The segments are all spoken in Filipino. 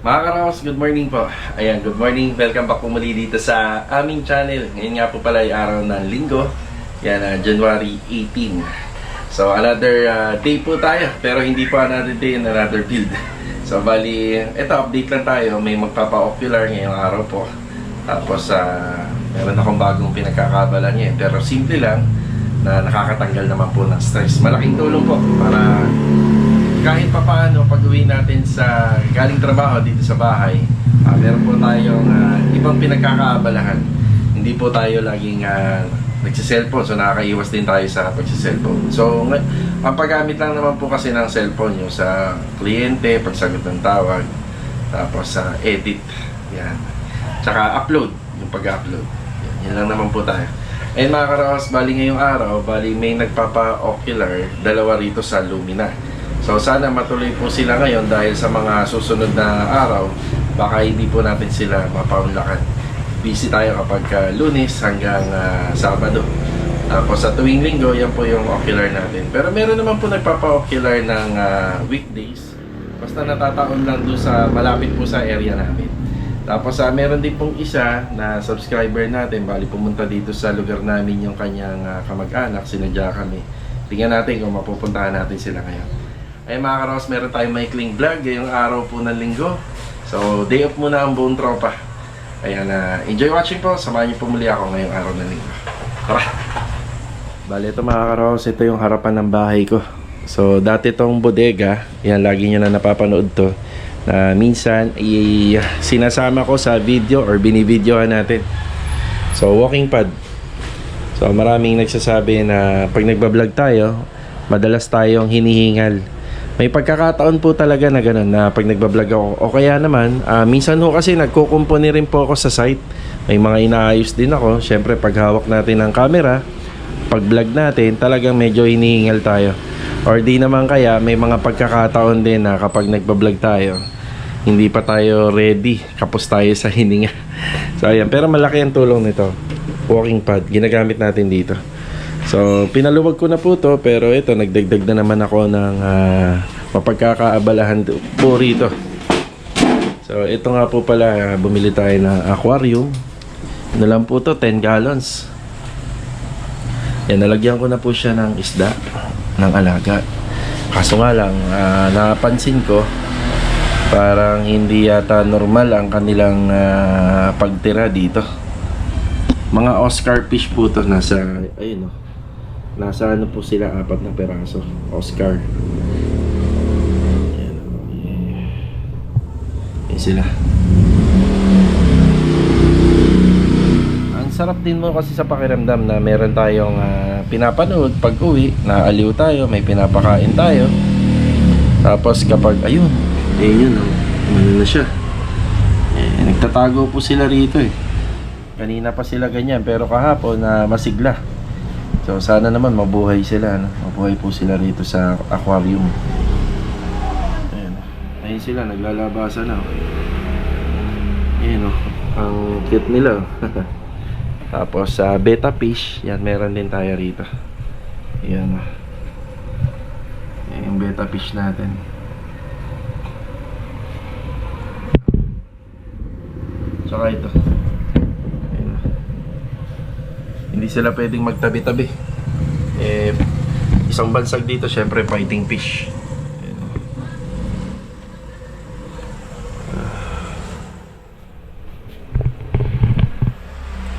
Mga Karaos, good morning po. Ayan, good morning. Welcome back po muli dito sa aming channel. Ngayon nga po pala ay araw ng linggo. Yan, January 18. So, another day po tayo. Pero hindi po another day and another build. So, bali, ito, update lang tayo. May magpapa-ocular ngayong araw po. Tapos, meron akong bagong pinagkakabalan niya. Pero simple lang na nakakatanggal naman po ng stress. Malaking tulong po para kahit pa paano pag-uwi natin sa galing trabaho dito sa bahay, meron po tayong ibang pinagkakaabalahan. Hindi po tayo laging nagsiselfone, so nakakaiwas din tayo sa pagsiselfone. So, ang paggamit lang naman po kasi ng cellphone nyo sa kliyente, pagsagot ng tawag, tapos sa edit, yan. Tsaka upload, yung pag-upload. Yan lang naman po tayo. And mga Karaos, bali ngayong araw, bali may nagpapa-ocular, dalawa rito sa Lumina. So sana matuloy po sila ngayon dahil sa mga susunod na araw, baka hindi po natin sila mapaunlakan. Busy tayo kapag Lunes hanggang Sabado. Tapos sa tuwing linggo, yan po yung ocular natin. Pero meron naman po nagpapa-ocular ng weekdays. Basta natataon lang doon sa malapit po sa area namin. Tapos meron din pong isa na subscriber natin, bali pumunta dito sa lugar namin yung kanyang kamag-anak, sinadya kami. Tingnan natin kung mapupuntahan natin sila ngayon. Ay mga Karaos, meron tayong maikling vlog ngayong araw po ng linggo. So, day off muna ang buong tropa. Ayan, enjoy watching po. Samahan niyo po muli ako ngayong araw ng linggo. Tara! Bale, ito mga Karaos, ito yung harapan ng bahay ko. So, dati itong bodega, yan, lagi nyo na napapanood to, na minsan, sinasama ko sa video or binivideohan natin. So, walking pad. So, maraming nagsasabi na pag nagbablog tayo, madalas tayong hinihingal. May pagkakataon po talaga na gano'n na pag nagbablog ako. O kaya naman, minsan ho kasi nagkukumpuni rin po ako sa site. May mga inaayos din ako. Siyempre, pag hawak natin ng camera, pag vlog natin, talagang medyo hinihingal tayo. Or di naman kaya, may mga pagkakataon din na kapag nagbablog tayo, hindi pa tayo ready. Kapos tayo sa hininga. So, ayan. Pero malaki ang tulong nito. Walking pad. Ginagamit natin dito. So, pinaluwag ko na po to, pero ito, nagdagdag na naman ako ng mapagkakaabalahan po rito. So, ito nga po pala, bumili tayo ng aquarium. Ano lang po to, 10 gallons. Yan, nalagyan ko na po siya ng isda, ng alaga. Kaso nga lang, napansin ko, parang hindi yata normal ang kanilang pagtira dito. Mga Oscar fish po to, nasa, ayun o. Nasa ano po sila, 4 na peraso. Oscar. Ayan. Ayan sila. Ang sarap din mo kasi sa pakiramdam na meron tayong pinapanood pag uwi. Naaliw tayo, may pinapakain tayo. Tapos kapag, ayun. Yun o. Ano na siya. Nagtatago po sila rito eh. Kanina pa sila ganyan, pero kahapon masigla. So sana naman mabuhay sila, no? Mabuhay po sila rito sa aquarium. Ayan. Ayun sila, naglalabasan na. Ayan o, ang cute nila. Tapos sa betta fish, yan, meron din tayo rito. Ayan o. Ayan yung betta fish natin. Tsaka ito. Hindi sila pwedeng magtabi-tabi. Isang bansag dito, syempre fighting fish.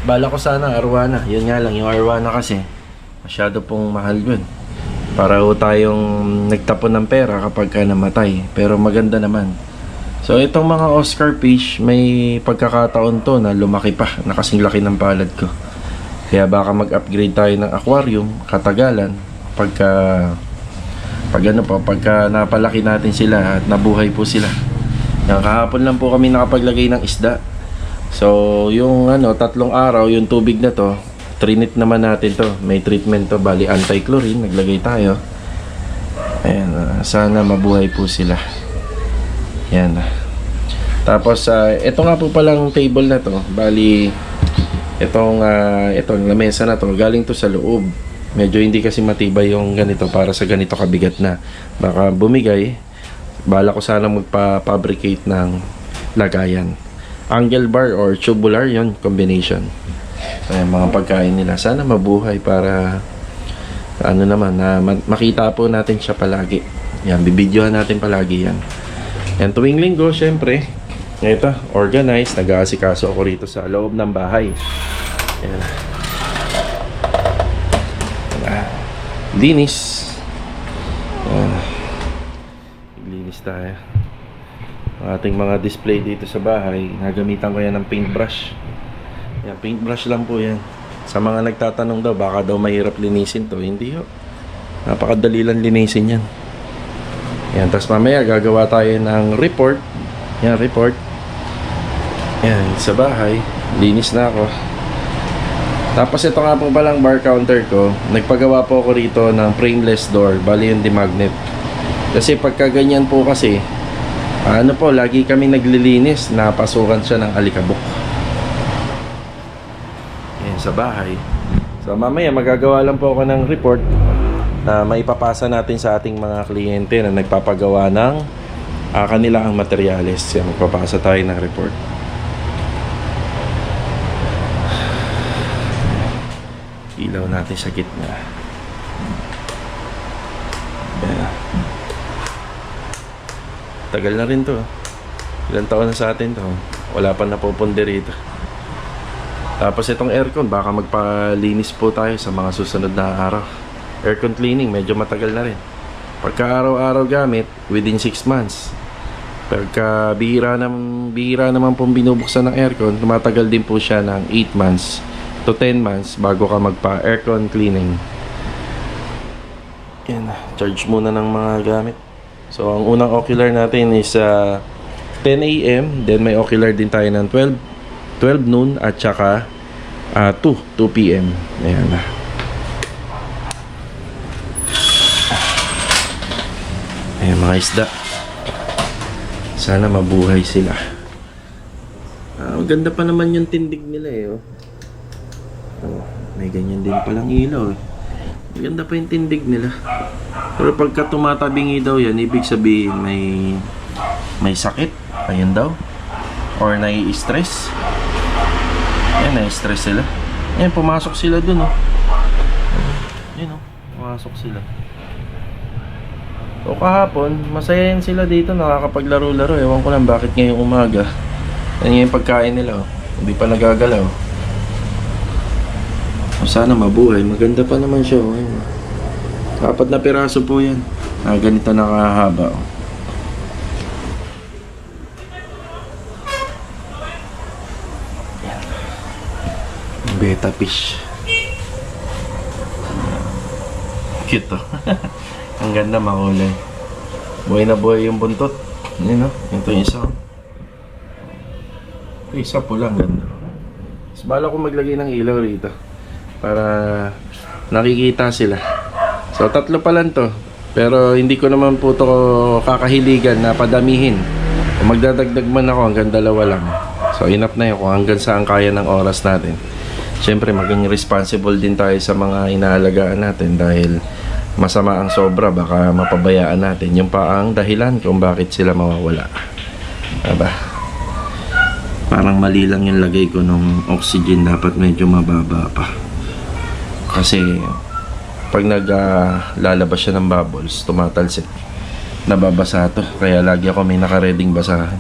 Bala ko sana arwana. Yun nga lang, yung arwana kasi masyado pong mahal yun. Para ho tayong nagtapon ng pera kapag ka namatay. Pero maganda naman. So itong mga Oscar fish, may pagkakataon to na lumaki pa. Nakasing laki ng palad ko. Kaya baka mag-upgrade tayo ng aquarium, katagalan, pagka napalaki natin sila at nabuhay po sila. Yan, kahapon lang po kami nakapaglagay ng isda. So, yung 3 araw, yung tubig na to, trinit naman natin to. May treatment to, bali anti-chlorine, naglagay tayo. Ayan, sana mabuhay po sila. Yan. Tapos, ito nga po palang table na to, bali itong lamesa na to, galing to sa loob. Medyo hindi kasi matibay yung ganito para sa ganito kabigat na. Baka bumigay. Bala ko sana magpa-fabricate ng lagayan. Angle bar or tubular, yon combination. Ayan, mga pagkain nila. Sana mabuhay para ano naman, na makita po natin siya palagi. Yan, bibidyohan natin palagi yan. Yan, tuwing linggo, syempre, ito, organized, nag-aasikaso ako rito sa loob ng bahay. Yan. Linis. Yan. Linis tayo. Ang ating mga display dito sa bahay, nagamitan ko yan ng paintbrush. Yan, paintbrush lang po yan. Sa mga nagtatanong daw, baka daw mahirap linisin to. Hindi ho. Napakadali lang linisin yan. Yan, tapos mamaya gagawa tayo ng report. Yan, report. Yan, sa bahay. Linis na ako. Tapos ito nga po palang bar counter ko. Nagpagawa po ako rito ng frameless door. Bali yung demagnet. Kasi pagka ganyan po kasi, ano po, lagi kami naglilinis, napasukan siya ng alikabok. Ayan, sa bahay. So mamaya magagawa lang po ako ng report na maipapasa natin sa ating mga kliyente na nagpapagawa ng kanilang materyales. Yan, magpapasa tayo ng report. Ilaw natin sa gitna. Ayan. Tagal na rin to. Ilang taon na sa atin to. Wala pa napupunde rito. Tapos itong aircon, baka magpalinis po tayo sa mga susunod na araw. Aircon cleaning, medyo matagal na rin. Pagka araw-araw gamit, within 6 months. Pagka bihira naman pong binubuksan ng aircon, tumatagal din po siya ng 8 months to 10 months bago ka magpa-aircon cleaning. Yan, charge muna ng mga gamit. So, ang unang ocular natin is 10 a.m. Then, may ocular din tayo ng 12 noon at saka 2 p.m. Ayan na. Ayan, mga isda. Sana mabuhay sila. Maganda pa naman yung tindig nila eh. May ganyan din palang ilaw eh. Maganda pa yung tindig nila. Pero pagka tumatabingi daw yan, ibig sabihin may sakit. Ayan daw. Or nai-stress. Ayan, nai-stress sila. Ayan, pumasok sila dun oh. Ayan oh, pumasok sila. So kahapon, masaya yan sila dito, nakakapaglaro-laro. Ewan ko lang bakit ngayong umaga. Ayan yung pagkain nila oh. Hindi pa nagagalaw. Sana mabuhay. Maganda pa naman siya oh. Ayan. 4 na piraso po yan. Ganito nakahaba oh. Yan. Beta fish. Cute oh. Ang ganda, makulay. Buhay na buhay yung buntot. Yan oh. Ito yung isa oh. Ito isa po lang, ganda. Mas bala ko maglagay ng ilaw rito para nakikita sila. So 3 pa lang to. Pero hindi ko naman po to kakahiligan na padamihin. Kung magdadagdag man ako, hanggang 2 lang. So enough na yun kung hanggang saan kaya ng oras natin. Siyempre maging responsible din tayo sa mga inaalagaan natin dahil masama ang sobra, baka mapabayaan natin. Yung pa ang dahilan kung bakit sila mawawala. Diba? Parang mali lang yung lagay ko ng oxygen, dapat medyo mababa pa. Kasi pag naglalabas siya ng bubbles, tumatalsik, nababasa to. Kaya lagi ako may nakareding basahan.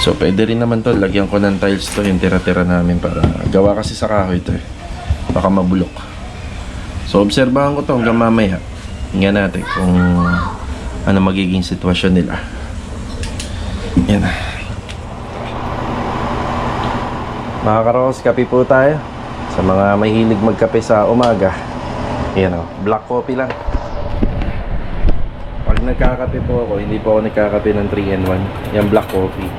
So pwede rin naman to, lagyan ko ng tiles to, yung tira-tira namin, para gawa kasi sa kahoy to eh. Baka mabulok. So obserbahan ko to hanggang mamaya. Tingnan natin kung ano magiging sitwasyon nila. Yan na. Mga karos, kape po tayo. Sa mga mahilig magkape sa umaga, yan o, black coffee lang. Pag nagkakape po ako, hindi po ako nagkakape ng 3-in-1. Yan, black coffee.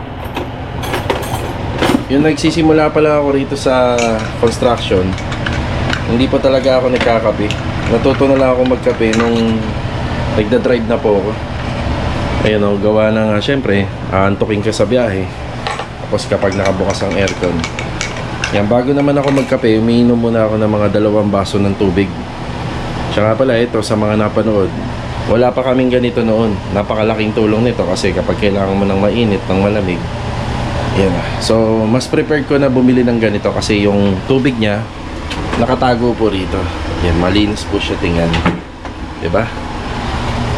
Yung nagsisimula pala ako rito sa construction, hindi po talaga ako nagkakape. Natuto na lang ako magkape nung nagda-drive na po ako. Ayan o, gawa na nga, syempre, aantukin ka sa biyahe. Tapos kapag nakabukas ang aircon, yan, bago naman ako magkape, umiinom muna ako ng mga 2 baso ng tubig. Tsaka pala ito, sa mga napanood, wala pa kaming ganito noon. Napakalaking tulong nito kasi kapag kailangan mo ng mainit, ng malamig, Yan. So, mas prepared ko na bumili ng ganito kasi yung tubig niya nakatago po rito. Yan, malinis po siya tingnan. 'Di ba?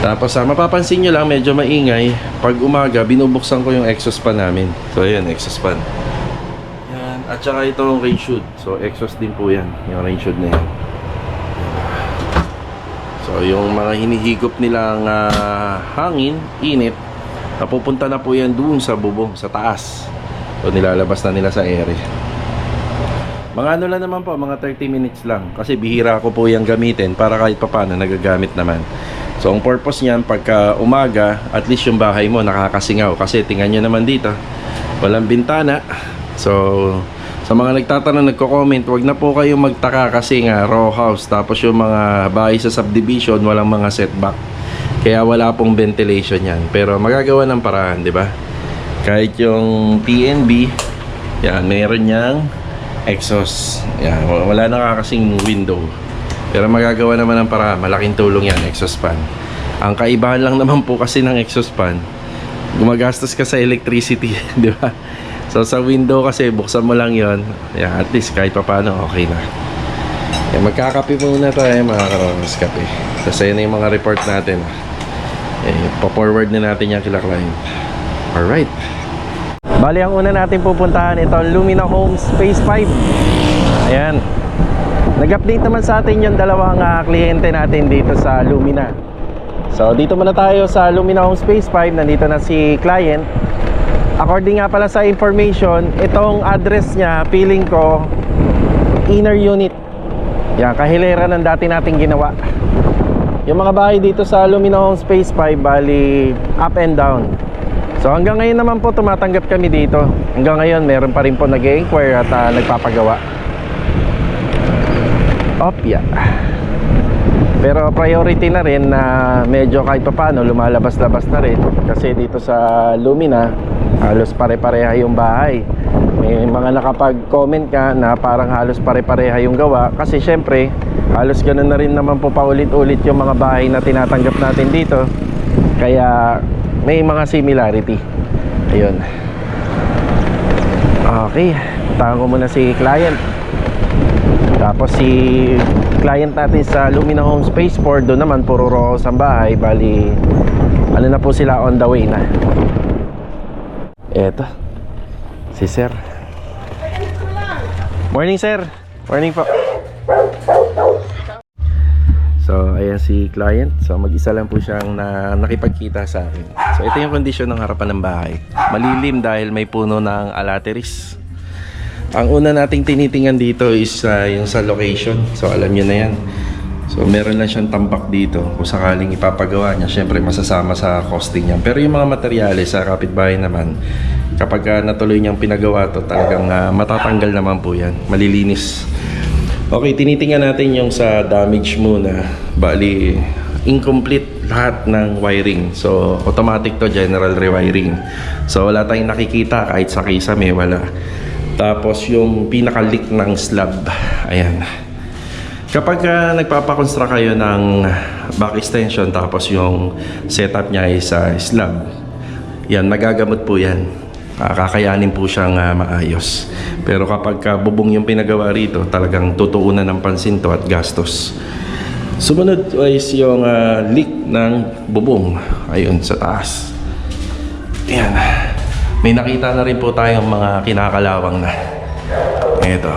Tapos mapapansin nyo lang medyo maingay. Pag umaga, binubuksan ko yung exhaust fan namin. So, ayan, exhaust fan. Yan. At saka itong rain hood. So, exhaust din po yan. Yung rain hood na yan. So, yung mga hinihigop nilang hangin, init, napupunta na po yan doon sa bubong, sa taas. So, nilalabas na nila sa ere. Mga ano lang naman po, mga 30 minutes lang. Kasi bihira ko po yung gamitin para kahit papano nagagamit naman. So, ang purpose niyan, pagka umaga, at least yung bahay mo nakakasingaw. Kasi tingnan nyo naman dito, walang bintana. So, sa mga nagtatanong, nagko-comment, wag na po kayong magtaka kasi nga row house. Tapos yung mga bahay sa subdivision, walang mga setback. Kaya wala pong ventilation yan. Pero magagawa ng paraan, di ba? Kahit yung TNB, yan, meron niyang exhaust. Yan, wala na kasing window. Pero magagawa naman ng paraan. Malaking tulong yan, exhaust fan. Ang kaibahan lang naman po kasi ng exhaust fan, gumagastos ka sa electricity, di ba? So sa window kasi, buksan mo lang yon. Yan, at least kahit pa paano, okay na. Yan, magkakape muna tayo mga karonas kape. Kasi yun yung mga report natin. Pa-forward na natin yan kila client. Alright. Bali, ang una natin pupuntahan ito, Lumina Homes Phase 5. Ayan. Nag-update naman sa atin yung dalawang kliyente natin dito sa Lumina. So, dito muna tayo sa Lumina Homes Phase 5. Nandito na si client. According nga pala sa information, itong address niya, feeling ko, inner unit. Yan, kahilera ng dati nating ginawa. Yung mga bahay dito sa Lumina Homes Phase 5, bali up and down. So hanggang ngayon naman po tumatanggap kami dito. Hanggang ngayon meron pa rin po nag-e-inquire at nagpapagawa. Opya. Pero priority na rin na medyo kahit paano lumalabas-labas na rin. Kasi dito sa Lumina, halos pare-pareha yung bahay. May mga nakapag-comment ka na parang halos pare-pareha yung gawa. Kasi syempre, halos ganun na rin naman po paulit-ulit yung mga bahay na tinatanggap natin dito. Kaya may mga similarity. Ayun. Okay, tahan ko muna si client. Tapos si client natin sa Lumina Homes Phase 4, doon naman puro row house ang bahay. Bali, ano na po sila, on the way na. Eto, si sir. Morning sir. Morning po. So, ayan si client. So, mag-isa lang po siyang nakipagkita sa akin. So, ito yung kondisyon ng harapan ng bahay. Malilim dahil may puno ng alateris. Ang una nating tinitingnan dito is yung sa location. So, alam nyo na yan. So, meron lang siyang tambak dito. Kung sakaling ipapagawa niya, syempre masasama sa costing niya. Pero yung mga materyales sa kapitbahay naman, kapag natuloy niyang pinagawa to, talagang matatanggal naman po yan. Malilinis. Okay, tinitingnan natin yung sa damage muna. Bali, incomplete lahat ng wiring. So, automatic to, general rewiring. So, wala tayong nakikita kahit sa kisame, wala. Tapos, yung pinaka-leak ng slab. Ayan. Kapag nagpapakonstruct kayo ng back extension, tapos yung setup niya ay sa slab, yan, magagamot po yan. Kakayanin po siyang maayos. Pero kapag bubong yung pinagawa rito, talagang tutuunan ng pansin to at gastos. Sumunod is yung leak ng bubong. Ayun, sa taas. Ayan. May nakita na rin po tayong mga kinakalawang na. Ito.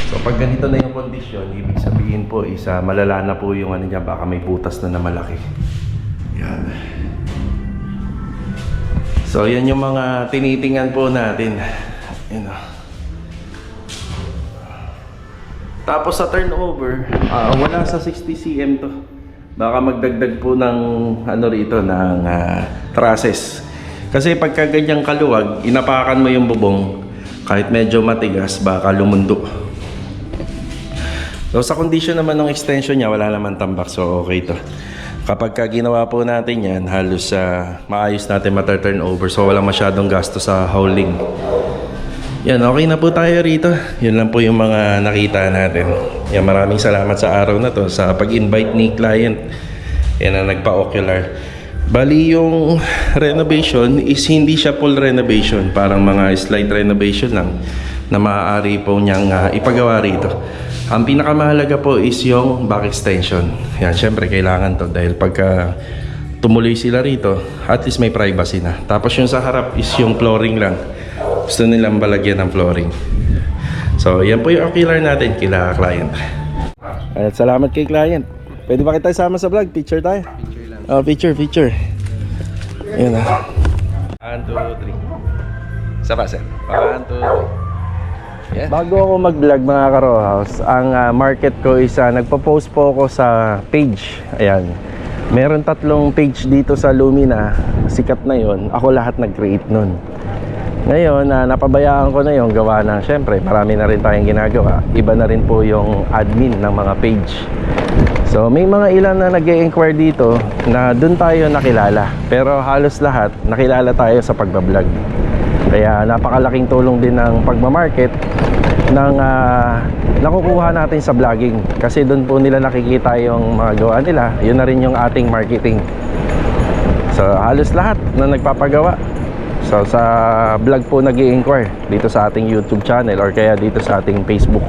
So pag ganito na yung kondisyon, ibig sabihin po is malala na po yung ano niya, baka may butas na malaki. Yan. So yan yung mga tinitingnan po natin. Yan o. Tapos sa turnover, wala sa 60 cm to. Baka magdagdag po ng ano rito, ng trusses. Kasi pagka ganyang kaluwag, inapakan mo yung bubong, kahit medyo matigas, baka lumundo. So sa condition naman ng extension niya, wala naman tambak, so okay to. Kapag ginawa po natin yan, halos maayos natin mata-turnover, so walang masyadong gasto sa hauling. Yan, okay na po tayo rito. Yun lang po yung mga nakita natin. Yan, maraming salamat sa araw na to sa pag-invite ni client. Yan ang nagpa-ocular. Bali yung renovation is hindi siya full renovation, parang mga slight renovation lang na maaari po niyang ipagawa rito. Ang pinakamahalaga po is yung back extension. Yan, syempre kailangan to dahil pagka tumuloy sila rito, at least may privacy na. Tapos yung sa harap is yung flooring lang. Gusto nilang balagyan ng flooring. So yan po yung ocular natin kila client. At salamat kay client. Pwede ba kita sama sa vlog? Picture tayo? Picture lang. Oh, picture. Ayan na. 1, 2, 3. Isa pa, sir. 1, 2, 3. Yeah. Bago ako mag-vlog mga ka-row house, ang market ko is nagpo-post po ako sa page. Ayan. Meron 3 page dito sa Lumina. Sikat na yon. Ako lahat nag-create nun. Ngayon, napabayaan ko na yung gawa ng, syempre, marami na rin tayong ginagawa. Iba na rin po yung admin ng mga page. So, may mga ilan na nag-e-inquire dito na dun tayo nakilala. Pero halos lahat, nakilala tayo sa pagbablog. Kaya napakalaking tulong din ng pagmamarket ng nakukuha natin sa vlogging. Kasi dun po nila nakikita yung mga gawa nila. Yun na rin yung ating marketing. So, halos lahat na nagpapagawa. So, sa vlog po nag-i-inquire dito sa ating YouTube channel or kaya dito sa ating Facebook.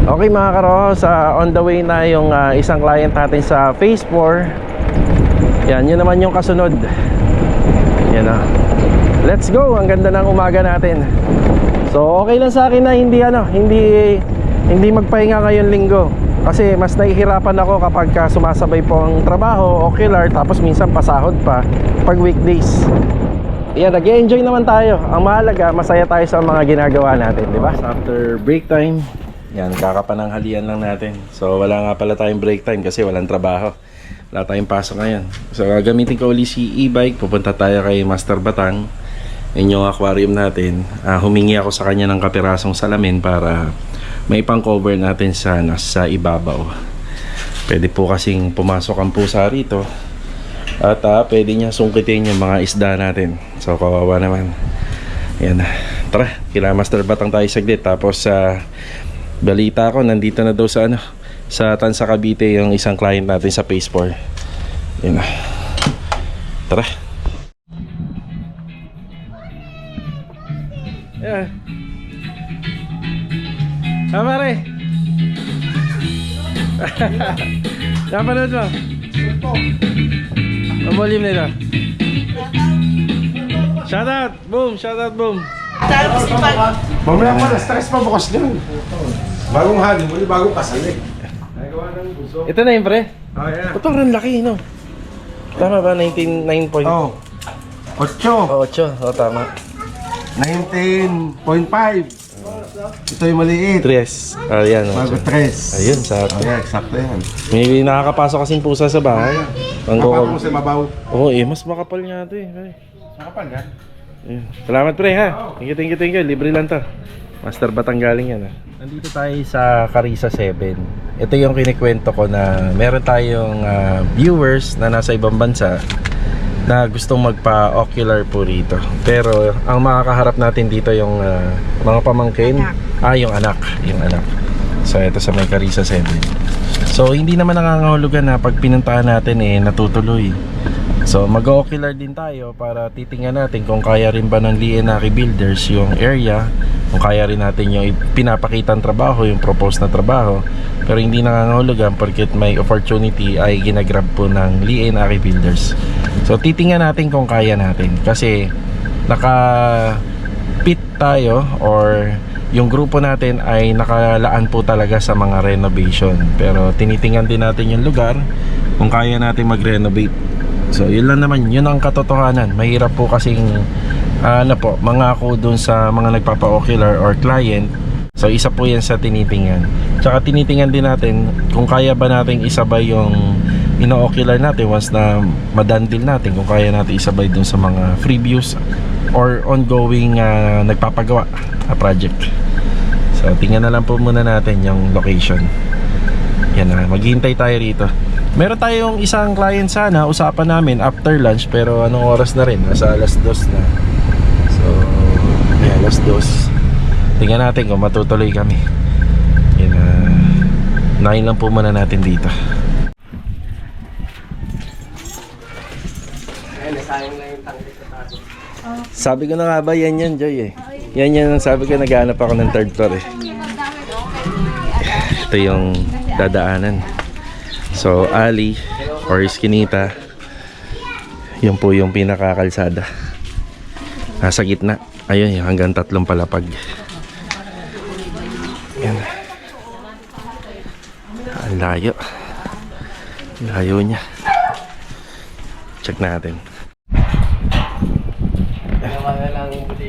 Okay mga ka-row, on the way na yung isang client natin sa Phase 4. Yan, yun naman yung kasunod. Yan na. Let's go, ang ganda ng umaga natin. So okay lang sa akin na hindi magpahinga ngayon linggo. Kasi mas nahihirapan ako kapag sumasabay po ang trabaho, ocular, tapos minsan pasahod pa pag weekdays. Yan, nag-enjoy naman tayo. Ang mahalaga, masaya tayo sa mga ginagawa natin, di ba? After break time, yan, kakapananghalian lang natin. So wala nga pala tayong break time kasi walang trabaho. Wala tayong pasok ngayon. So gagamitin ko ulit si e-bike. Pupunta tayo kay Master Batang. Yun yung aquarium natin. Humingi ako sa kanya ng kapirasong salamin para may pang-cover natin sa ibabaw. Pwede po kasing pumasok ang pusa rito. At pwede niya sungkitin yung mga isda natin. So kawawa naman. Yan. Tara, kila Master Batang tayo saglit. Tapos balita ko, nandito na daw sa Tansa Cavite yung isang client natin sa Phase 4. Yan na. Tara. Yeah. Pare. Napanood mo? Ang volume nito. Shoutout! Boom! Shoutout! Boom! Mamaya pa na, stress pa bukas lang. Bagong hali mo, bagong kasali. Ito na yun, pre. Oh, yeah. Ito ang laki, no? Tama ba? 9 point? Oh, 8. Oh, 8. Oh, tama. 19.5. Ito yung maliit. 3. Ayan. Bago 3. Ayun, sakto. Oh, yeah, sakto yan. May nakakapasok kasing pusa sa bahay. Ang Kapag mo sa mabaw. Oo, mas makapal nga ito eh. Makapal yan. Ayun. Salamat, pre, ha? Thank you. Libre lang to. Master Batang galing yan, ha? Nandito tayo sa Carissa 7. Ito yung kinikwento ko na meron tayong viewers na nasa ibang bansa na gustong magpa-ocular po rito. Pero ang makakaharap natin dito yung mga pamangkin. Yung anak. So ito sa may Carissa 7. So hindi naman nangangahulugan na pag pinuntahan natin natutuloy. So mag-ocular din tayo para titingnan natin kung kaya rin ba ng Lienaki Builders yung area, kung kaya rin natin yung pinapakitang trabaho, yung proposed na trabaho. Pero hindi nangangahulugan porket may opportunity ay ginagrab po ng Lienaki Builders. So titingnan natin kung kaya natin kasi naka-pit tayo or yung grupo natin ay nakalaan po talaga sa mga renovation. Pero tinitingnan din natin yung lugar kung kaya natin mag-renovate. So yun lang naman, yun ang katotohanan. Mahirap po kasing mangako dun sa mga nagpapa-ocular or client. So isa po yan sa tinitingnan. Tsaka tinitingnan din natin kung kaya ba natin isabay yung ino-ocular natin once na madandil natin, kung kaya natin isabay dun sa mga freebies or ongoing nagpapagawa na project. So tingnan na lang po muna natin yung location. Yan na, maghihintay tayo rito. Meron tayong isang client sana, usapan namin after lunch, pero anong oras na rin? Nasa alas 2 na. So, yeah, alas 2. Tingnan natin kung matutuloy kami. Yan na, nain lang po muna natin dito. Sabi ko na nga ba, yan yan, Joy eh. Yan yan ang sabi ko, naghahanap ako ng third floor eh. Ito yung dadaanan. So, alley or Eskinita. Yun po yung pinakakalsada. Nasa gitna. Ayun, yung hanggang 3 palapag. Yan. Ang layo. Layo niya. Check natin.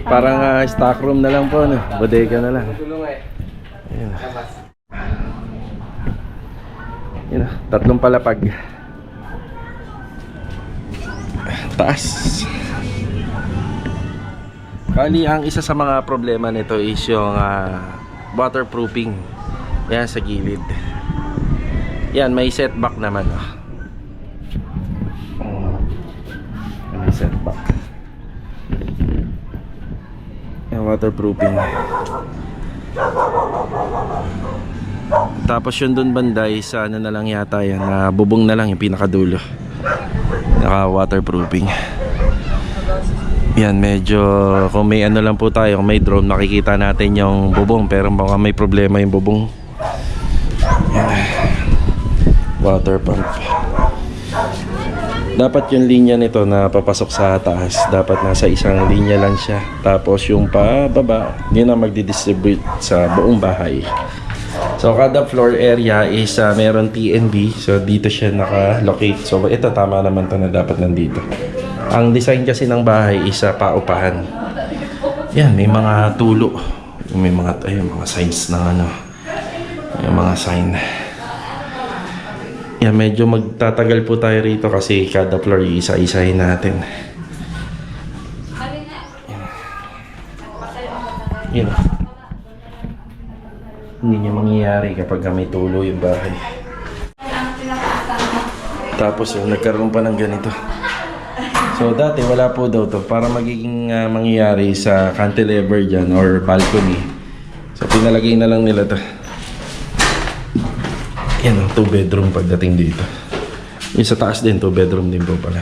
Parang stock room na lang po, no? Bodega na lang. Ayun. Yun, 3 palapag. Taas. Kali ang isa sa mga problema nito is yung waterproofing. Yan sa gilid. Yan, may setback naman. May setback. Yan, waterproofing. Tapos yun dun banda is ano na lang yata yan, bubong na lang yung pinakadulo. Naka waterproofing. Yan, medyo kung may ano lang po tayo, kung may drone, makikita natin yung bubong, pero baka may problema yung bubong. Yan. Water pump. Dapat yung linya nito na papasok sa taas, dapat nasa isang linya lang siya. Tapos yung pababa, yun na magdi-distribute sa buong bahay. So kada floor area is meron TNB. So dito siya naka-locate. So ito tama naman to na dapat nandito. Ang design kasi ng bahay is paupahan. Yan, may mga tulo. May mga mga signs ng ano. May mga sign. Yan, medyo magtatagal po tayo rito kasi kada floor isa-isahin natin. Yan. Hindi niya mangyayari kapag may tulo yung bahay. Tapos nagkaroon pa ng ganito. So dati wala po daw to. Para magiging mangyayari sa cantilever dyan or balcony. So pinalagay na lang nila to. Yan o, 2 bedroom pagdating dito. Yung sa taas din, 2 bedroom din po pala.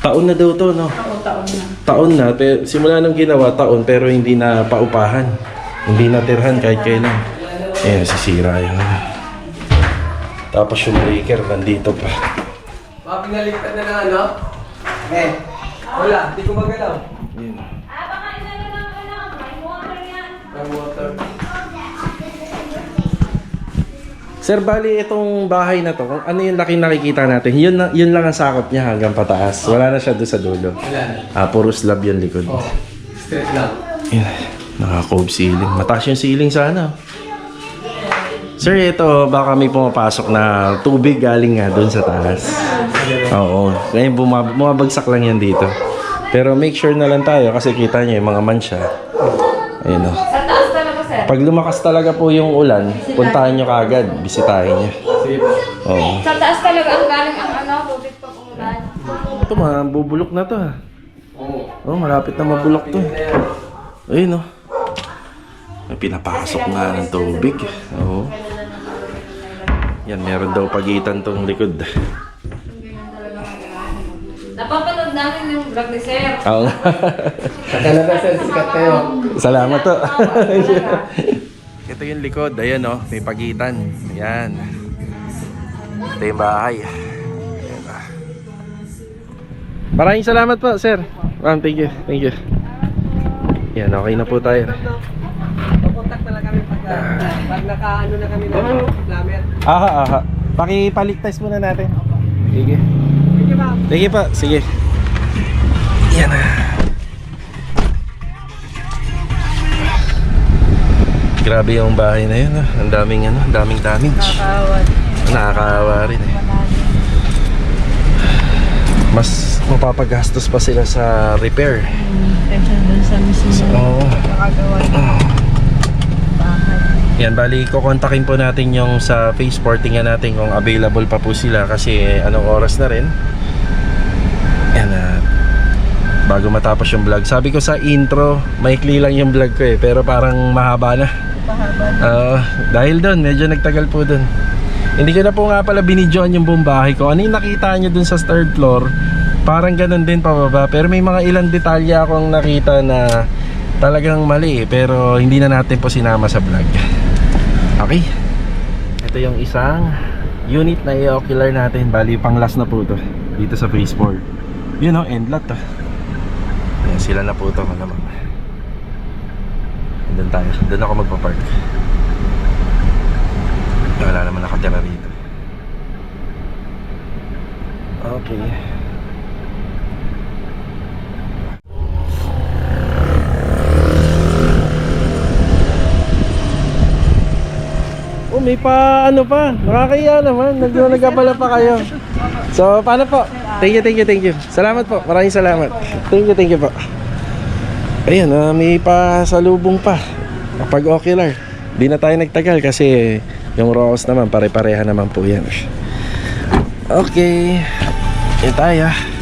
Taon na daw to, no? Oo, taon na. Taon na, pero simula nung ginawa, taon, pero hindi na paupahan. Hindi na tirhan kahit kailan. Ayan, sisira yun. Tapos yung breaker, nandito pa. Pinaliktad na ng ano? Wala, di ko magalaw. Yun. May water. Sir, bali itong bahay na to, kung ano yung laki nakikita natin, yun lang ang sakop niya hanggang pataas. Wala na siya doon sa dulo. Wala. Puro slab yung likod. Oh, straight lang. Yan. Naka-cove ceiling. Mataas yung ceiling sana. Sir, ito baka may pumapasok na tubig galing nga doon sa taas. Oo. Ngayon bumabagsak lang yan dito. Pero make sure na lang tayo kasi kita nyo yung mga mansya. Ayun o. Sa taas talaga, sir. Pag lumakas talaga po yung ulan, puntahan nyo kaagad. Bisitahin nyo. Oo. Sa taas talaga ang galing ang ano, tubig pag umulan. Ito, mabubulok na to ha. Oh, malapit na mabulok to. Ayun o. May pinapasok nga ng tubig. Oo. Yan, meron daw pagitan tong likod. Napapanood namin yung vlog ni sir. Oo nga. Sa Canada, sir, sikat kayo. Salamat to. Ito yung likod. Ayan o, may pagitan. Ayan. Ito yung bahay. Ayan. Maraming salamat po, sir. Ma'am, thank you. Thank you. Yan, okay na po tayo. Contact na lang kami pag naka-ano na kami ng plumber. Aha. Pakipaligtas muna natin. Sige. Thank you, ma'am. Sige pa, sige. Yan na. Grabe yung bahay na yun. Ang daming damage. Nakakaawa rin eh. Mas mapapagastos pa sila sa repair. Kaysa doon sa mismo Oo. nakagawa ng bahay. Yan, bali kukontakin po natin yung sa Facebook. Tingnan natin kung available pa po sila kasi anong oras na rin. Yan, bago matapos yung vlog. Sabi ko sa intro, maikli lang yung vlog ko eh, pero parang mahaba na. Dahil doon, medyo nagtagal po doon. Hindi ko na po nga pala binidyoan yung buong bahay ko. Ano yung nakita nyo doon sa third floor parang ganun din pababa. Pero may mga ilang detalye akong nakita na talagang mali, pero hindi na natin po sinama sa vlog. Okay, ito yung isang unit na i-ocular natin. Bali pang last na po to dito sa phase 4. Yun o, end lot to. Ayan, sila na po to malamang. Doon tayo, doon ako magpapark. Wala naman nakatira rito. Okay. Oh, may pa ano pa. Nakakaya naman. Nagabala pa kayo. So, paano po? Thank you. Salamat po. Maraming salamat. Thank you po. Ayan, may pasalubong pa. Kapag ocular. Di na tayo nagtagal kasi yung Roos naman pare-pareha naman po yan. Okay. Yan tayo.